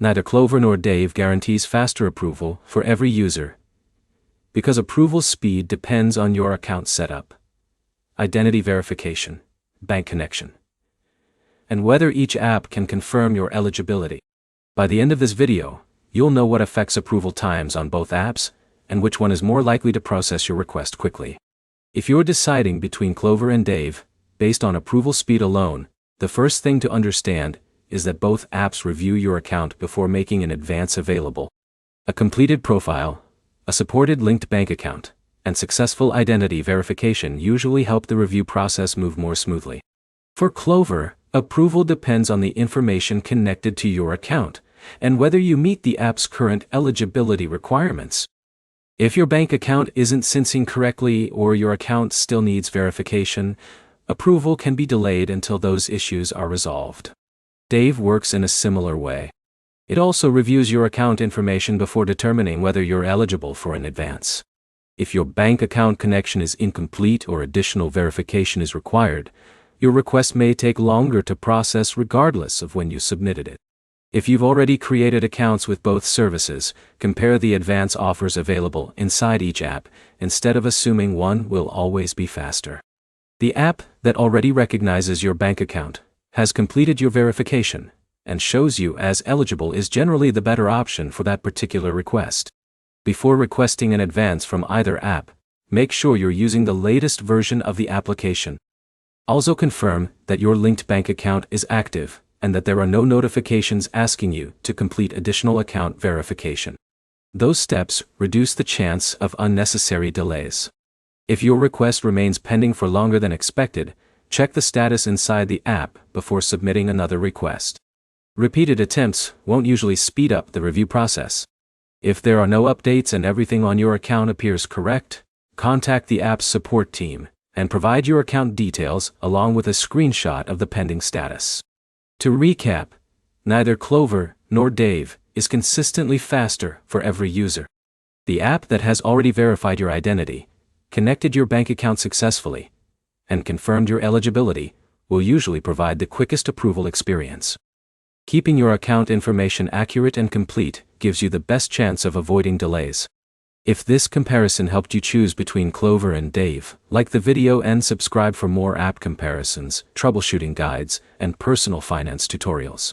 Neither Klover nor Dave guarantees faster approval for every user, because approval speed depends on your account setup, identity verification, bank connection, and whether each app can confirm your eligibility. By the end of this video, you'll know what affects approval times on both apps, and which one is more likely to process your request quickly. If you're deciding between Klover and Dave, based on approval speed alone, the first thing to understand is that both apps review your account before making an advance available. A completed profile, a supported linked bank account, and successful identity verification usually help the review process move more smoothly. For Klover, approval depends on the information connected to your account, and whether you meet the app's current eligibility requirements. If your bank account isn't syncing correctly or your account still needs verification, approval can be delayed until those issues are resolved. Dave works in a similar way. It also reviews your account information before determining whether you're eligible for an advance. If your bank account connection is incomplete or additional verification is required, your request may take longer to process regardless of when you submitted it. If you've already created accounts with both services, compare the advance offers available inside each app, instead of assuming one will always be faster. The app that already recognizes your bank account, has completed your verification, and shows you as eligible is generally the better option for that particular request. Before requesting an advance from either app, make sure you're using the latest version of the application. Also confirm that your linked bank account is active, and that there are no notifications asking you to complete additional account verification. Those steps reduce the chance of unnecessary delays. If your request remains pending for longer than expected, check the status inside the app before submitting another request. Repeated attempts won't usually speed up the review process. If there are no updates and everything on your account appears correct, contact the app's support team and provide your account details along with a screenshot of the pending status. To recap, neither Klover nor Dave is consistently faster for every user. The app that has already verified your identity, connected your bank account successfully, and confirmed your eligibility will usually provide the quickest approval experience. Keeping your account information accurate and complete gives you the best chance of avoiding delays. If this comparison helped you choose between Klover and Dave, like the video and subscribe for more app comparisons, troubleshooting guides, and personal finance tutorials.